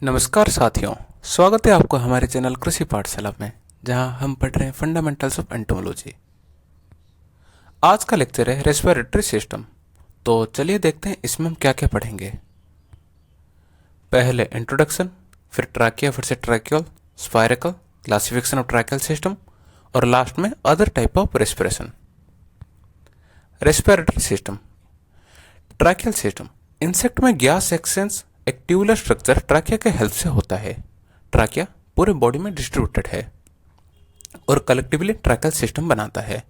नमस्कार साथियों, स्वागत है आपको हमारे चैनल कृषि पाठशाला में, जहां हम पढ़ रहे हैं फंडामेंटल्स ऑफ एंटोमोलॉजी। आज का लेक्चर है रेस्पिरेटरी सिस्टम। तो चलिए देखते हैं इसमें हम क्या क्या पढ़ेंगे। पहले इंट्रोडक्शन, फिर ट्रैकिया, फिर से ट्रैक्यूल, स्पायरेकल, क्लासिफिकेशन ऑफ ट्रैकियल सिस्टम और लास्ट में other type of respiration. Respiratory system, tracheal system. Insect में गैस एक्सचेंज एक ट्यूबुलर स्ट्रक्चर ट्रैकिया के हेल्प से होता है। ट्रैकिया पूरे बॉडी में डिस्ट्रीब्यूटेड है और कलेक्टिवली ट्रैकियल सिस्टम बनाता है।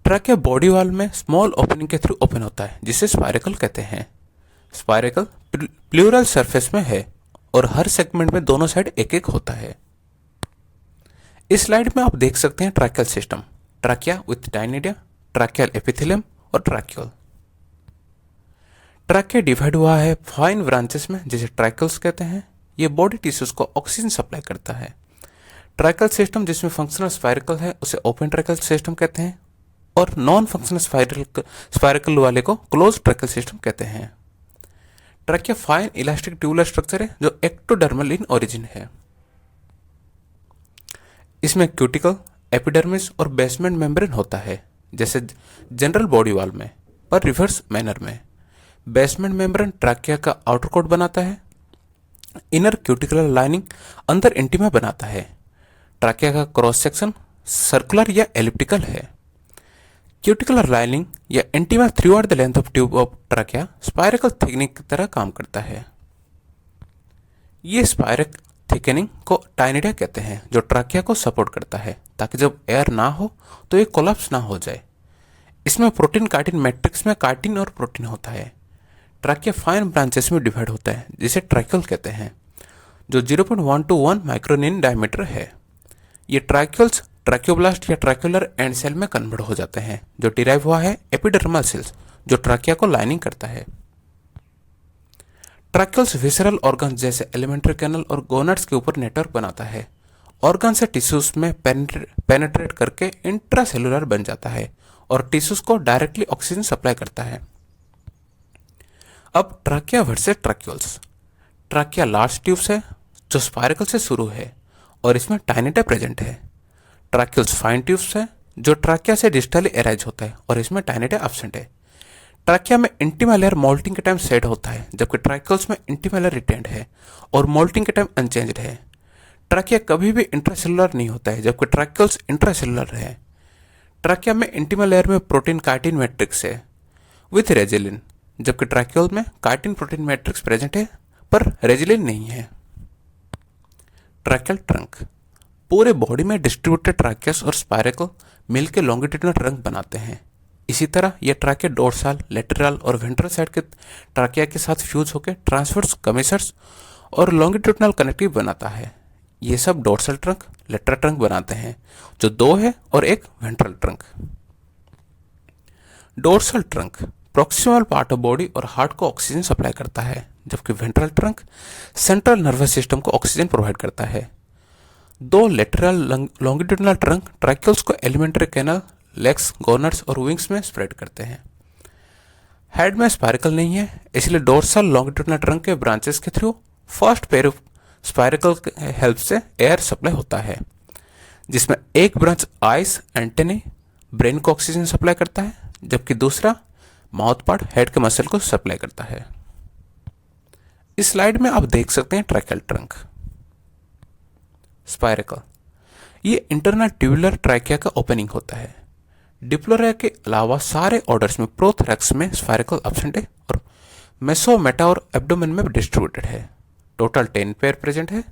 ट्रैकिया बॉडी वॉल में स्मॉल ओपनिंग के थ्रू ओपन होता है, जिसे स्पायरेकल कहते हैं। स्पायरेकल प्लूरल सरफेस में है और हर सेगमेंट में दोनों साइड एक एक होता है। इस स्लाइड में आप देख सकते हैं tracheal system, trachea with taenidia, tracheal epithelium और ट्रैक्यूल। ट्रैकिया डिवाइड हुआ है फाइन ब्रांचेस में, जिसे ट्रैक्यूल्स कहते हैं। ये बॉडी टिश्यूज को ऑक्सीजन सप्लाई करता है। ट्रैकियल सिस्टम जिसमें फंक्शनल स्पायरेकल है उसे ओपन ट्रैकियल सिस्टम कहते हैं, और नॉन फंक्शनल स्पायरेकल वाले को क्लोज ट्रैकियल सिस्टम कहते हैं। Trachea fine elastic tubular structure है जो एक्टोडर्मल इन ओरिजिन है। इसमें क्यूटिकल, एपिडर्मिस और बेसमेंट मेम्ब्रेन होता है, जैसे जनरल बॉडी वॉल में, पर रिवर्स मैनर में। बेसमेंट मेम्ब्रेन ट्रैकिया का आउटर कोट बनाता है। इनर क्यूटिकुलर लाइनिंग अंदर इंटीमा बनाता है। ट्रैकिया का क्रॉस सेक्शन सर्कुलर या एलिप्टिकल है। क्यूटिकुलर लाइनिंग या intima throughout the length of tube of trachea spiracle thickening की तरह काम करता है। ये स्पायरक थिकनिंग को टाइनिडिया कहते हैं, जो ट्रैकिया को सपोर्ट करता है ताकि जब एयर ना हो तो ये कोलैप्स ना हो जाए। इसमें प्रोटीन काइटिन मैट्रिक्स में काइटिन और प्रोटीन होता है। ट्रैकिया फाइन ब्रांचेस में डिवाइड होता है, जिसे ट्रैक्यूल कहते हैं, जो 0.1 to 1 माइक्रोन इन डायमीटर है। ये ट्रैक्यूल्स ट्रैक्योब्लास्ट या ट्रैक्यूलर एंड सेल में कन्वर्ट हो जाते हैं, जो डिराइव हुआ है एपिडर्मल सेल्स, जो ट्रैकिया को लाइनिंग करता है। ट्रैक्यूल्स विसरल ऑर्गन जैसे एलिमेंट्री कैनल और गोनाड्स के ऊपर नेटवर्क बनाता है। ऑर्गन से टिश्यूज में पेनेट्रेट करके इंट्रासेलुलर बन जाता है और टिश्यूज को डायरेक्टली ऑक्सीजन सप्लाई करता है। अब trachea versus tracheoles. Trachea large tubes है जो स्पायरेकल से शुरू है और इसमें टाइनिडिया प्रेजेंट है। ट्रैक्यूल्स फाइन ट्यूब्स है जो ट्रैकिया से डिस्टली एराइज होता है और इसमें टाइनिडिया एब्सेंट है। ट्रैकिया में इंटीमा लेयर मोल्टिंग के टाइम सेट होता है, जबकि ट्रैक्यूल्स में इंटीमा लेयर रिटेन्ड है और मोल्टिंग के टाइम अनचेंज्ड है। ट्रैकिया कभी भी इंट्रासेलुलर नहीं होता है, जबकि ट्रैक्यूल्स इंट्रासेलुलर है। ट्रैकिया में इंटीमा लेयर में प्रोटीन काइटिन मैट्रिक्स है विथ रेजिलिन, जबकि ट्रैक्यूल में काइटिन प्रोटीन मैट्रिक्स प्रेजेंट है पर रेजिलिन नहीं है। ट्रैकियल ट्रंक, पूरे बॉडी में डिस्ट्रीब्यूटेड ट्रैकियस और स्पायरेकल मिलकर लॉन्गिट्यूडिनल ट्रंक बनाते हैं। इसी तरह यह ट्रैकिया डोर्सल, लेटरल और वेंट्रल साइड के ट्रैकिया के साथ फ्यूज होकर ट्रांसवर्स, कमीसर्स और लॉन्गिट्यूडिनल कनेक्टिव बनाता है। ये सब डोर्सल ट्रंक, लेटरल ट्रंक बनाते हैं, जो दो है, और एक ventral trunk. Dorsal trunk proximal part of body और हार्ट को ऑक्सीजन सप्लाई करता है, जबकि ventral trunk central nervous system को ऑक्सीजन प्रोवाइड करता है। दो लेटरल लॉन्गिट्यूडिनल ट्रंक ट्रैक्यूल्स को एलिमेंट्री कैनल, लेग्स, गोनाड्स और विंग्स में स्प्रेड करते हैं। हेड में स्पायरेकल नहीं है, इसलिए डोर्सल लॉन्गिट्यूडिनल ट्रंक के ब्रांचेस के थ्रू फर्स्ट पेयर ऑफ स्पायरेकल के हेल्प से एयर सप्लाई होता है, जिसमें एक ब्रांच आइस, एंटेने, ब्रेन को ऑक्सीजन सप्लाई करता है, जबकि दूसरा माउथ पार्ट हेड के मसल को सप्लाई करता है। इस स्लाइड में आप देख सकते हैं ट्रैकियल ट्रंक। स्पायरेकल, ये इंटरनल ट्यूबुलर ट्रैकिया का ओपनिंग होता है। डिप्लोरा के अलावा सारे ऑर्डर्स में प्रोथोरैक्स में स्पायरेकल एब्सेंट है और मेसो, मेटा और एब्डोमेन में डिस्ट्रीब्यूटेड है। टोटल 10 पेयर प्रेजेंट है,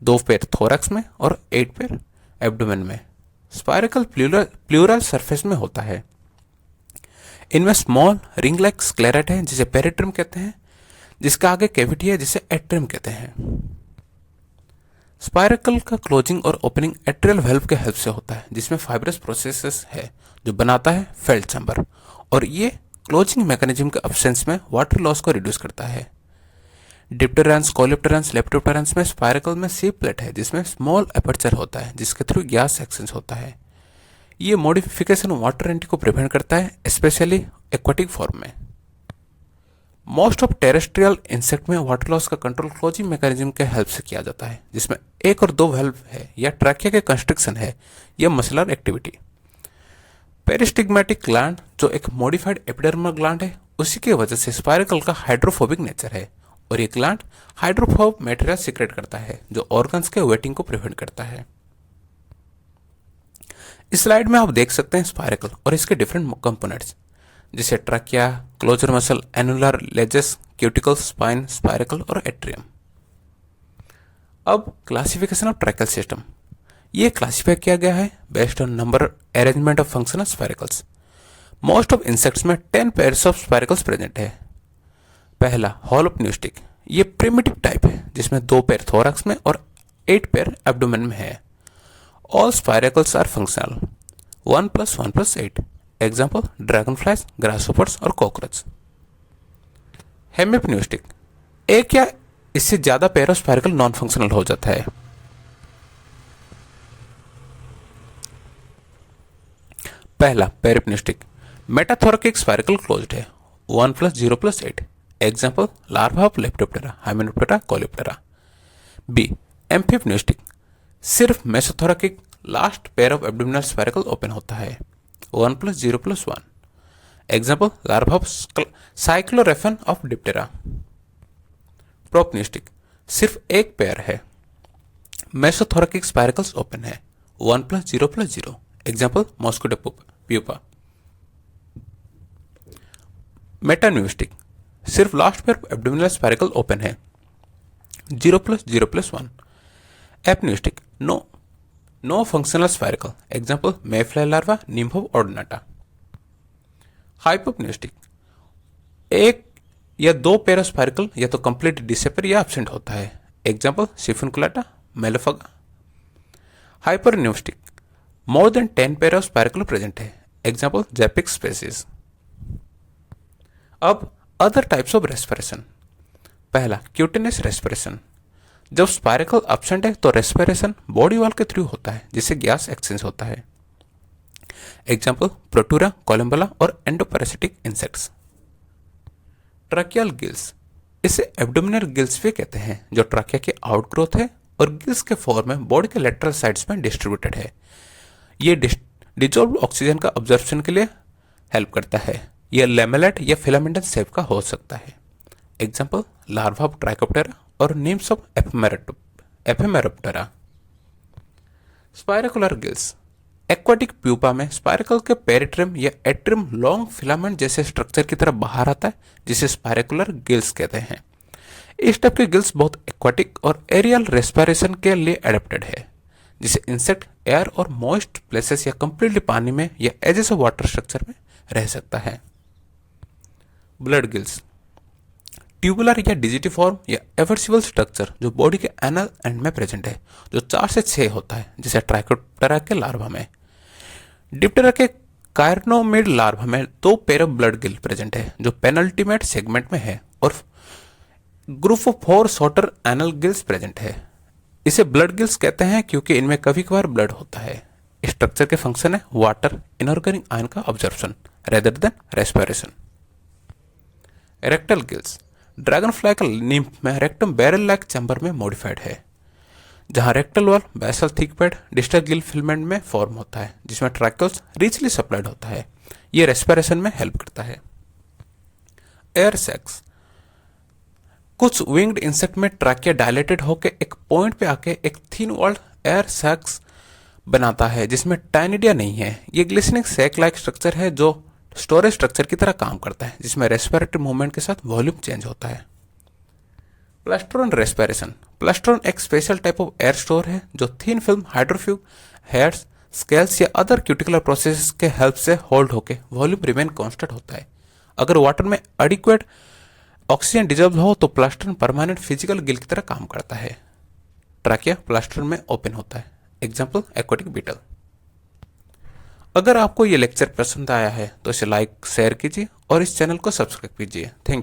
2 पेयर थोरैक्स में और 8 पेयर एब्डोमेन में। स्पायरेकल प्लूरल सरफेस में होता है। इनमें स्मॉल रिंग लाइक स्क्लेरेट है, जिसे पेरिट्रम कहते हैं, जिसका आगे कैविटी है, जिसे एट्रियम कहते हैं। स्पायरेकल का क्लोजिंग और ओपनिंग एट्रियल वाल्व के हेल्प से होता है, जिसमें फाइब्रस प्रोसेसेस है जो बनाता है फेल्ड चैम्बर, और ये क्लोजिंग मैकेनिज्म के एब्सेंस में वाटर लॉस को रिड्यूस करता है। डिप्टेरेंस, कोलेप्टेरेंस, लेप्टोप्टेरेंस में स्पायरेकल में सी प्लेट है, जिसमें स्मॉल एपर्चर होता है, जिसके थ्रू गैस एक्सचेंज होता है। ये मॉडिफिकेशन वाटर एंट्री को प्रिवेंट करता है, स्पेशली एक्वाटिक फॉर्म में। मोस्ट ऑफ टेरेस्ट्रियल इंसेक्ट में वाटर लॉस का कंट्रोल क्लोजिंग मैकेनिज्म के हेल्प से किया जाता है, जिसमें एक और दो वाल्व है या ट्रैकिया के कंस्ट्रक्शन है या मसलर एक्टिविटी। पेरिस्टिग्मेटिक ग्लैंड जो एक मॉडिफाइड एपिडर्मल ग्लैंड है, उसी की वजह से स्पाइरकल का हाइड्रोफोबिक नेचर है और ये ग्लैंड हाइड्रोफोब मटेरियल सीक्रेट करता है जो ऑर्गन्स के वेटिंग को प्रिवेंट करता है। इस स्लाइड में आप देख सकते हैं स्पाइरकल और इसके डिफरेंट कंपोनेंट्स जैसे trachea, closure muscle, annular ledges, cuticle, spine, spiracle और एट्रियम। अब क्लासिफिकेशन ऑफ ट्रैकियल सिस्टम, ये क्लासिफाई किया गया है based on number arrangement of functional spiracles. Most of insects में 10 पेयर्स ऑफ स्पाइरकल्स प्रेजेंट है। पहला होलोप्न्यूस्टिक, ये प्रिमिटिव टाइप है जिसमें 2 पेयर थोरैक्स में और 8 पेयर एब्डोमेन में है। All spiracles are functional, 1 + 1 + 8। Example dragonflies, grasshoppers और कॉकरोच। हेमिप्न्यूस्टिक, एक या इससे ज्यादा pair of spiracle non functional हो जाता है। पहला पेरिप्न्यूस्टिक, मेटाथोरैकिक स्पाइरकल क्लोज्ड है, 1 + 0 + 8। Example larva of Lepidoptera, Hymenoptera, Coleoptera. B amphipneustic, सिर्फ mesothoracic last pair of abdominal spiracle open होता है, 1 + 0 + 1। Example larva of cyclorrhaphan of Diptera. Propneustic, सिर्फ एक पेयर है, मेसोथोरैकिक स्पाइरकल्स ओपन है, 1 + 0 + 0। Example mosquito pupa. मेटान्यूस्टिक, सिर्फ last pair of abdominal spiracle open है, 0 + 0 + 1। Apneustic, no functional spiracle. Example mayfly larva, nymph Odonata. Hypopneustic, एक या 2 पेयर ऑफ स्पाइरकल या तो कंप्लीट डिसअपीयर या एब्सेंट होता है। Example Siphunculata, Mallophaga. Hyperpneustic, more than 10 pair of spiracle present है। Example Japyx species. अब अदर टाइप्स ऑफ रेस्पिरेशन। पहला क्यूटेनियस रेस्पिरेशन, जब स्पाइरकल एब्सेंट है तो रेस्पिरेशन बॉडी वॉल के थ्रू होता है जिससे गैस एक्सचेंज होता है। एग्जाम्पल प्रोटूरा, कोलम्बोला और एंडोपैरासिटिक इंसेक्ट्स। ट्रैकियल गिल्स, इसे एब्डोमिनल गिल्स भी कहते हैं, जो ट्रैकिया की आउटग्रोथ है और गिल्स के फॉर्म में बॉडी के लेटरल साइड्स में डिस्ट्रीब्यूटेड है। ये डिजॉल्व ऑक्सीजन का ऑब्जर्वेशन के लिए हेल्प करता है। यह लेमेलेट या फिलामेंटस शेप का हो सकता है। एग्जाम्पल लार्वा ऑफ ट्राइकोप्टेरा और nymphs of Ephemeroptera. Spiracular gills, aquatic pupa में स्पाइरकल के पेरिट्रिम या एट्रिम लॉन्ग फिलामेंट जैसे स्ट्रक्चर की तरफ बाहर आता है, जिसे स्पाइरकुलर गिल्स कहते हैं। इस टाइप के गिल्स बहुत एक्वाटिक और एरियल रेस्पिरेशन के लिए एडेप्टेड है, जिसे इंसेक्ट एयर और मॉइस्ट प्लेसेस या कंप्लीटली पानी में या एजेस ऑफ वाटर स्ट्रक्चर में रह सकता है। ब्लड गिल्स, ट्यूबुलर या डिजिटिफॉर्म या एवर्सिबल स्ट्रक्चर जो बॉडी के एनल एंड में प्रेजेंट है, जो 4 से 6 होता है, जैसे ट्राइकोप्टेरा के लार्वा में। डिप्टेरा के कायरनोमिड लार्वा में 2 pair of blood Gill present है जो पेनल्टीमेट सेगमेंट में है, और group of 4 shorter anal gills present है। इसे ब्लड गिल्स कहते हैं क्योंकि इनमें कभी कभार ब्लड होता है। स्ट्रक्चर के फंक्शन है वाटर इनऑर्गेनिक आयन का observation rather than respiration. Rectal gills, dragonfly का निम्फ में रेक्टम बैरल लाइक चैम्बर में मॉडिफाइड है, जहां rectal wall basal thick pad distal gill filament में फॉर्म होता है, जिसमें ट्रैक्यूल्स रिचली सप्लाइड होता है। यह रेस्पिरेशन में हेल्प करता है। एयर सैक्स, कुछ विंग्ड इंसेक्ट में ट्रैकिया डायलेटेड होकर एक पॉइंट पे आके एक थिन वॉल्ड एयर सैक्स बनाता है, जिसमें टाइनिडिया नहीं है। ये ग्लिसनिंग सैक लाइक स्ट्रक्चर है जो स्टोरेज स्ट्रक्चर की तरह काम करता है, जिसमें रेस्पिरेटरी मूवमेंट के साथ वॉल्यूम चेंज होता है। प्लास्ट्रॉन रेस्पिरेशन, प्लास्ट्रॉन एक special type of air store है जो थिन फिल्म हाइड्रोफ्यूब हेयर्स, स्केल्स या अदर क्यूटिकुलर प्रोसेस के हेल्प से होल्ड होकर वॉल्यूम रिमेन कांस्टेंट होता है। अगर वाटर में एडिक्वेट ऑक्सीजन डिजॉल्व हो तो प्लास्ट्रॉन परमानेंट फिजिकल गिल की तरह काम करता है। ट्रैकिया प्लास्ट्रॉन में ओपन होता है। Example aquatic beetle. अगर आपको ये लेक्चर पसंद आया है तो इसे लाइक शेयर कीजिए और इस चैनल को सब्सक्राइब कीजिए। Thank you.